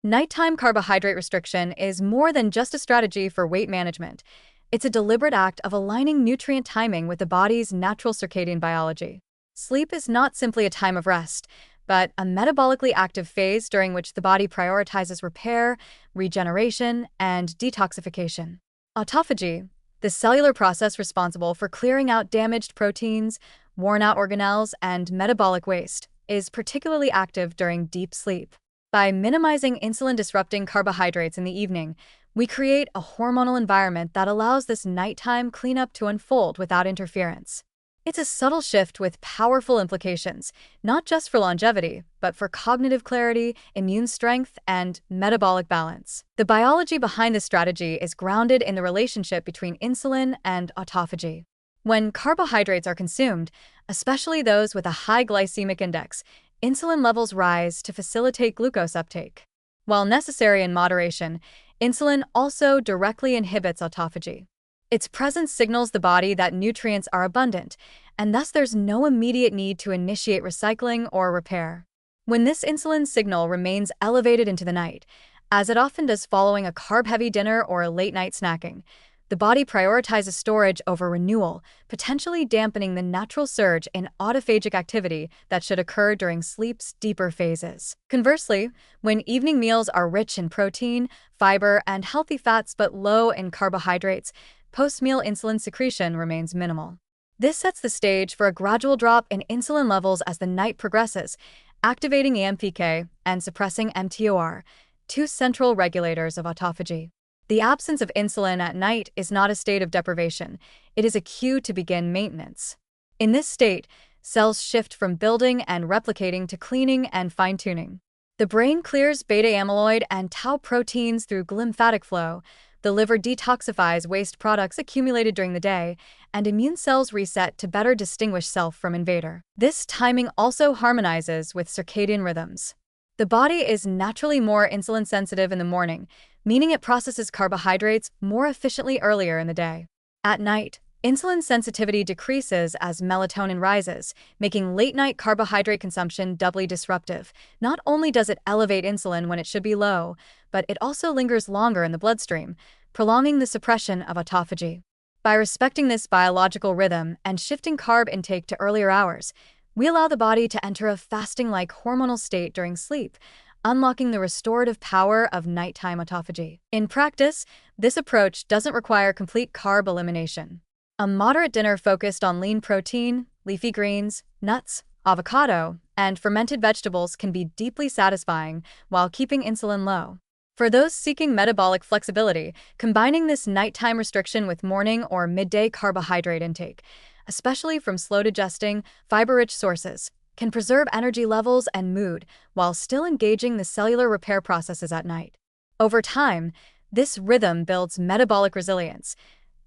Nighttime carbohydrate restriction is more than just a strategy for weight management. It's a deliberate act of aligning nutrient timing with the body's natural circadian biology. Sleep is not simply a time of rest, but a metabolically active phase during which the body prioritizes repair, regeneration, and detoxification. Autophagy, the cellular process responsible for clearing out damaged proteins, worn out organelles, and metabolic waste, is particularly active during deep sleep. By minimizing insulin-disrupting carbohydrates in the evening, we create a hormonal environment that allows this nighttime cleanup to unfold without interference. It's a subtle shift with powerful implications, not just for longevity, but for cognitive clarity, immune strength, and metabolic balance. The biology behind this strategy is grounded in the relationship between insulin and autophagy. When carbohydrates are consumed, especially those with a high glycemic index, insulin levels rise to facilitate glucose uptake. While necessary in moderation, insulin also directly inhibits autophagy. Its presence signals the body that nutrients are abundant, and thus there's no immediate need to initiate recycling or repair. When this insulin signal remains elevated into the night, as it often does following a carb-heavy dinner or a late-night snacking, the body prioritizes storage over renewal, potentially dampening the natural surge in autophagic activity that should occur during sleep's deeper phases. Conversely, when evening meals are rich in protein, fiber, and healthy fats but low in carbohydrates, post-meal insulin secretion remains minimal. This sets the stage for a gradual drop in insulin levels as the night progresses, activating AMPK and suppressing mTOR, two central regulators of autophagy. The absence of insulin at night is not a state of deprivation. It is a cue to begin maintenance. In this state, cells shift from building and replicating to cleaning and fine-tuning. The brain clears beta-amyloid and tau proteins through glymphatic flow, the liver detoxifies waste products accumulated during the day, and immune cells reset to better distinguish self from invader. This timing also harmonizes with circadian rhythms. The body is naturally more insulin sensitive in the morning, meaning it processes carbohydrates more efficiently earlier in the day. At night, insulin sensitivity decreases as melatonin rises, making late-night carbohydrate consumption doubly disruptive. Not only does it elevate insulin when it should be low, but it also lingers longer in the bloodstream, prolonging the suppression of autophagy. By respecting this biological rhythm and shifting carb intake to earlier hours, we allow the body to enter a fasting-like hormonal state during sleep, unlocking the restorative power of nighttime autophagy. In practice, this approach doesn't require complete carb elimination. A moderate dinner focused on lean protein, leafy greens, nuts, avocado, and fermented vegetables can be deeply satisfying while keeping insulin low. For those seeking metabolic flexibility, combining this nighttime restriction with morning or midday carbohydrate intake, especially from slow-digesting, fiber-rich sources, can preserve energy levels and mood while still engaging the cellular repair processes at night. Over time, this rhythm builds metabolic resilience.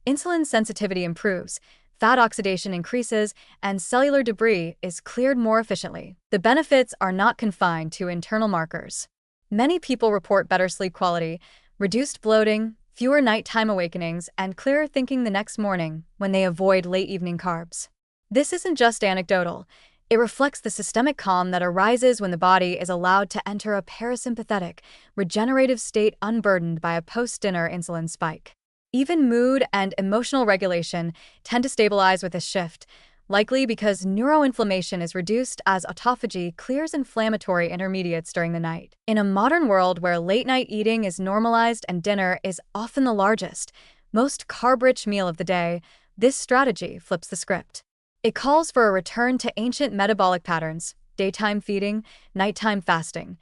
Insulin sensitivity improves, fat oxidation increases, and cellular debris is cleared more efficiently. The benefits are not confined to internal markers. Many people report better sleep quality, reduced bloating, fewer nighttime awakenings, and clearer thinking the next morning when they avoid late evening carbs. This isn't just anecdotal. It reflects the systemic calm that arises when the body is allowed to enter a parasympathetic, regenerative state unburdened by a post-dinner insulin spike. Even mood and emotional regulation tend to stabilize with this shift, likely because neuroinflammation is reduced as autophagy clears inflammatory intermediates during the night. In a modern world where late-night eating is normalized and dinner is often the largest, most carb-rich meal of the day, this strategy flips the script. It calls for a return to ancient metabolic patterns, daytime feeding, nighttime fasting,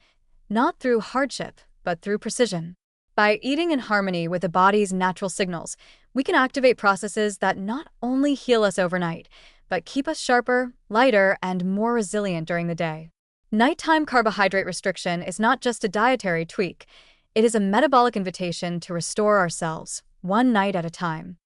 not through hardship, but through precision. By eating in harmony with the body's natural signals, we can activate processes that not only heal us overnight, but keep us sharper, lighter, and more resilient during the day. Nighttime carbohydrate restriction is not just a dietary tweak, it is a metabolic invitation to restore ourselves, one night at a time.